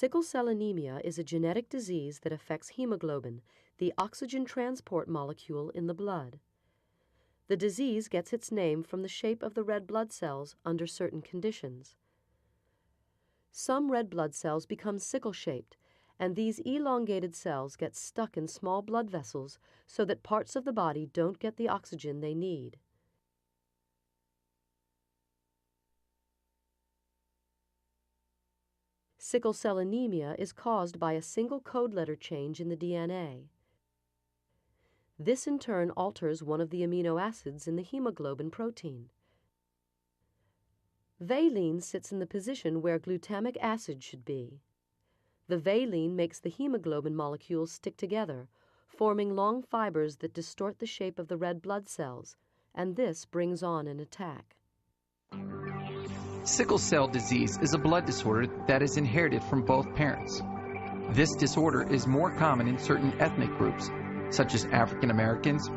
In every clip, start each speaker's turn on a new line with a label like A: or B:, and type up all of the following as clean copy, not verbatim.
A: Sickle cell anemia is a genetic disease that affects hemoglobin, the oxygen transport molecule in the blood. The disease gets its name from the shape of the red blood cells under certain conditions. Some red blood cells become sickle-shaped, and these elongated cells get stuck in small blood vessels so that parts of the body don't get the oxygen they need. Sickle cell anemia is caused by a single code letter change in the DNA. This in turn alters one of the amino acids in the hemoglobin protein. Valine sits in the position where glutamic acid should be. The valine makes the hemoglobin molecules stick together, forming long fibers that distort the shape of the red blood cells, and this brings on an attack.
B: Sickle cell disease is a blood disorder that is inherited from both parents. This disorder is more common in certain ethnic groups, such as African Americans,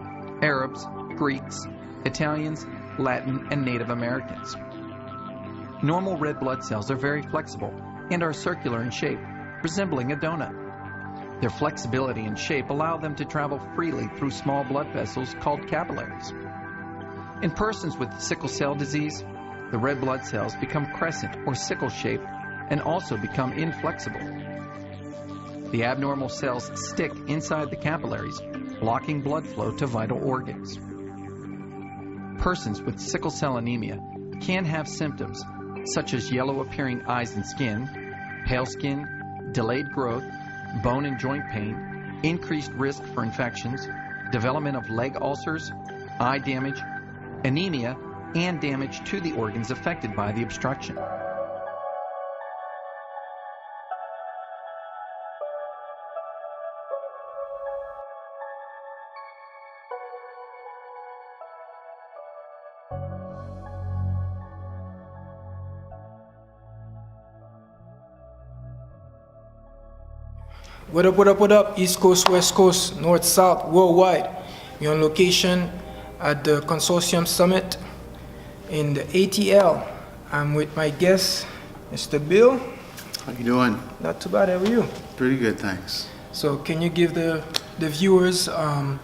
B: Arabs, Greeks, Italians, Latin, and Native Americans. Normal red blood cells are very flexible and are circular in shape, resembling a donut. Their flexibility and shape allow them to travel freely through small blood vessels called capillaries. In persons with sickle cell disease, the red blood cells become crescent or sickle-shaped and also become inflexible. The abnormal cells stick inside the capillaries, blocking blood flow to vital organs. Persons with sickle cell anemia can have symptoms such as yellow-appearing eyes and skin, pale skin, delayed growth, bone and joint pain, increased risk for infections, development of leg ulcers, eye damage, anemia, and damage to the organs affected by the obstruction.
C: What up, what up, what up? East Coast, West Coast, North, South, worldwide. We're on location at the Consortium Summit in the ATL. I'm with my guest, Mr. Bill.
D: How you doing?
C: Not too bad, how are you?
D: Pretty good, thanks.
C: So can you give the viewers a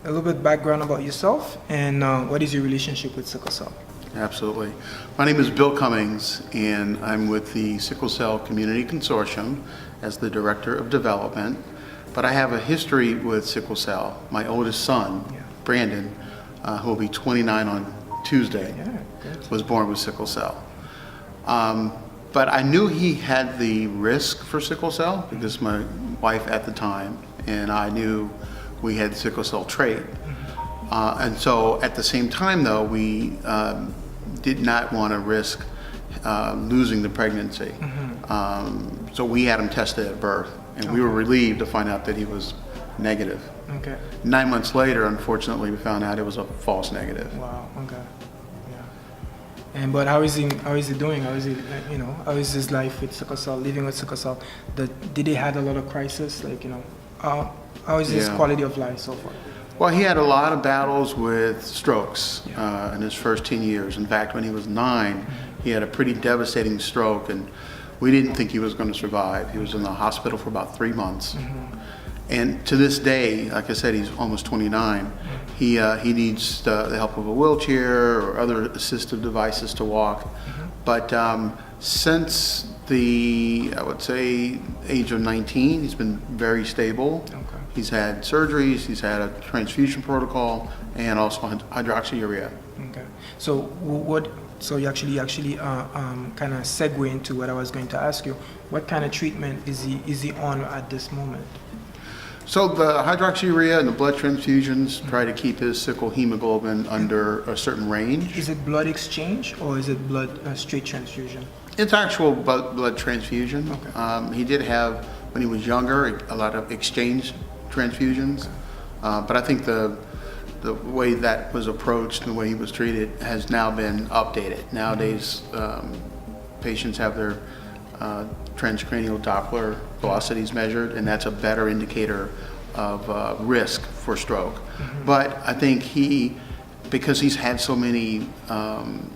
C: little bit background about yourself and what is your relationship with sickle cell?
D: Absolutely. My name is Bill Cummings, and I'm with the Sickle Cell Community Consortium as the Director of Development. But I have a history with sickle cell. My oldest son, Brandon, who will be 29 on Tuesday, was born with sickle cell. But I knew he had the risk for sickle cell because my wife at the time and I knew we had sickle cell trait. And so at the same time though, we did not want to risk losing the pregnancy. So we had him tested at birth, and we were relieved to find out that he was negative.
C: Okay.
D: 9 months later, unfortunately, we found out it was a false negative.
C: Wow. Okay. Yeah. But how is he doing? How is he? How is his life with sickle cell? Living with sickle cell? Did he had a lot of crisis? How is his quality of life so far?
D: Well, he had a lot of battles with strokes in his first 10 years. In fact, when he was 9, he had a pretty devastating stroke, and we didn't think he was going to survive. He was in the hospital for about 3 months. And to this day, like I said, he's almost 29. He needs the help of a wheelchair or other assistive devices to walk. But since I would say, age of 19, he's been very stable. He's had surgeries, he's had a transfusion protocol, and also hydroxyurea. Okay.
C: So you actually kind of segue into what I was going to ask you. What kind of treatment is he on at this moment?
D: So the hydroxyurea and the blood transfusions try to keep his sickle hemoglobin under a certain range.
C: Is it blood exchange or is it blood straight transfusion?
D: It's actual blood transfusion. Okay. He did have, when he was younger, a lot of exchange transfusions. But I think the way that was approached and the way he was treated has now been updated. Nowadays, patients have their transcranial Doppler velocities measured, and that's a better indicator of risk for stroke. But I think he because he's had so many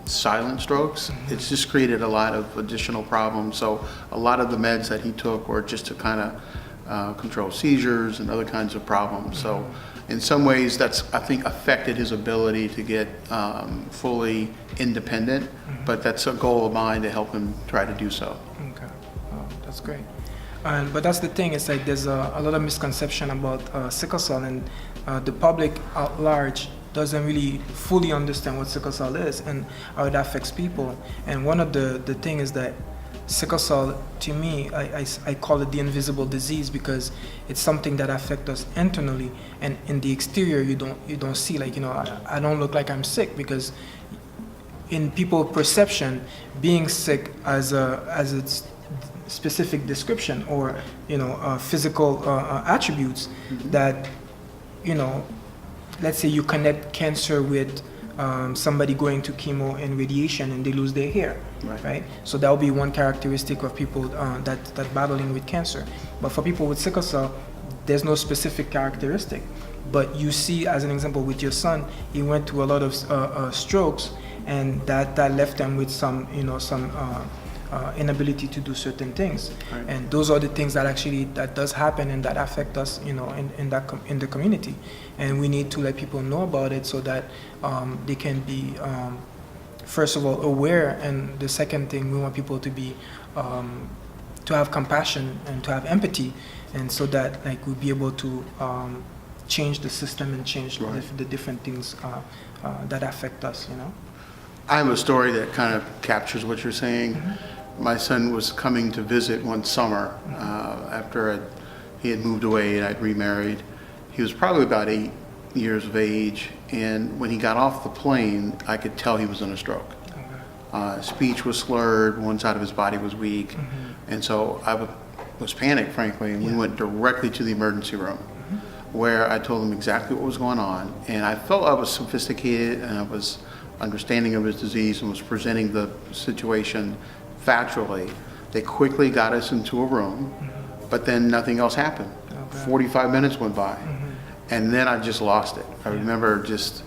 D: silent strokes, it's just created a lot of additional problems. So a lot of the meds that he took were just to kind of control seizures and other kinds of problems. So in some ways, that's, I think, affected his ability to get fully independent, but that's a goal of mine to help him try to do so.
C: Okay, that's great. But that's the thing, it's like there's a lot of misconception about sickle cell, and the public at large doesn't really fully understand what sickle cell is and how it affects people. And one of the thing is that sickle cell, to me, I call it the invisible disease, because it's something that affects us internally, and in the exterior you don't see, like, you know, I don't look like I'm sick, because in people's perception, being sick as its specific description, or, you know, physical attributes that, you know, let's say you connect cancer with somebody going to chemo and radiation and they lose their hair, right? So that will be one characteristic of people that battling with cancer. But for people with sickle cell, there's no specific characteristic. But you see, as an example, with your son, he went through a lot of strokes, and that left him with some, you know, some inability to do certain things. And those are the things that actually that does happen and that affect us, you know, in the community. And we need to let people know about it, so that they can be, first of all, aware, and the second thing, we want people to be to have compassion and to have empathy, and so that, like, we'll be able to change the system and change the different things that affect us, you know.
D: I have a story that kind of captures what you're saying. My son was coming to visit one summer after he had moved away and I'd remarried. He was probably about 8 years of age, and when he got off the plane, I could tell he was in a stroke. Speech was slurred, one side of his body was weak, and so I was panicked, frankly, and we went directly to the emergency room, where I told him exactly what was going on, and I felt I was sophisticated and I was understanding of his disease and was presenting the situation factually. They quickly got us into a room, but then nothing else happened. 45 minutes went by, and then I just lost it. I remember just,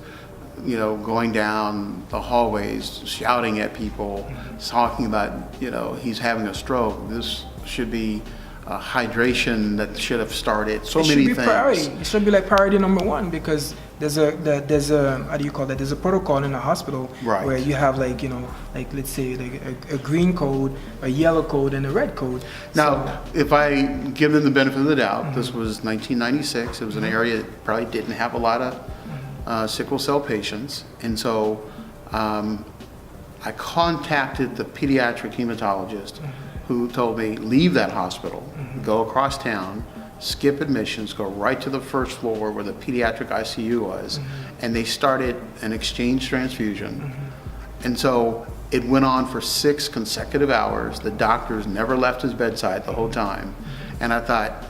D: you know, going down the hallways, shouting at people, talking about, you know, he's having a stroke. This should be hydration that should have started. So many things.
C: Priority. It should be like priority number one, because there's a how do you call that? There's a protocol in the hospital where you have, like, you know, like, let's say, like a green code, a yellow code, and a red code.
D: Now, if I give them the benefit of the doubt, this was 1996. It was an area that probably didn't have a lot of sickle cell patients, and so I contacted the pediatric hematologist, who told me, leave that hospital, go across town, skip admissions, go right to the first floor where the pediatric ICU was, and they started an exchange transfusion. And so it went on for 6 consecutive hours. The doctors never left his bedside the whole time. And I thought,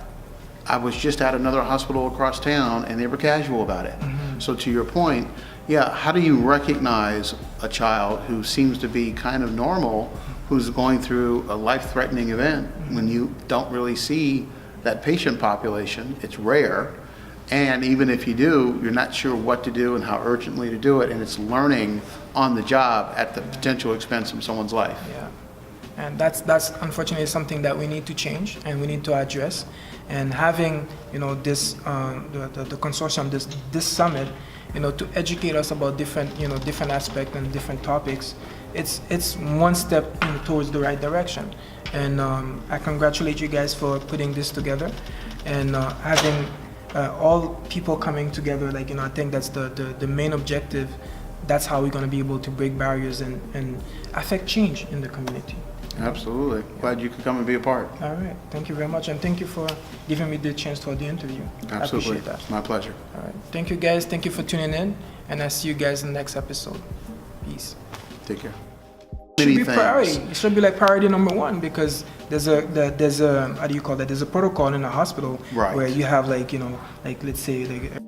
D: I was just at another hospital across town and they were casual about it. So to your point, yeah, how do you recognize a child who seems to be kind of normal, who's going through a life-threatening event, when you don't really see that patient population? It's rare, and even if you do, you're not sure what to do and how urgently to do it, and it's learning on the job at the potential expense of someone's life.
C: Yeah, and that's unfortunately something that we need to change and we need to address. And having, you know, this the consortium, this summit, you know, to educate us about different aspects and different topics, it's one step towards the right direction. And I congratulate you guys for putting this together, and having all people coming together. Like, you know, I think that's the main objective. That's how we're going to be able to break barriers and affect change in the community.
D: Absolutely. Glad you could come and be a part.
C: All right. Thank you very much, and thank you for giving me the chance for the interview.
D: Absolutely.
C: I appreciate that.
D: My pleasure.
C: All right. Thank you, guys. Thank you for tuning in, and I'll see you guys in the next episode. Peace.
D: Take care.
C: It should be priority. It should be like priority number one, because there's a how do you call that? There's a protocol in the hospital where you have, like, you know, like, let's say, like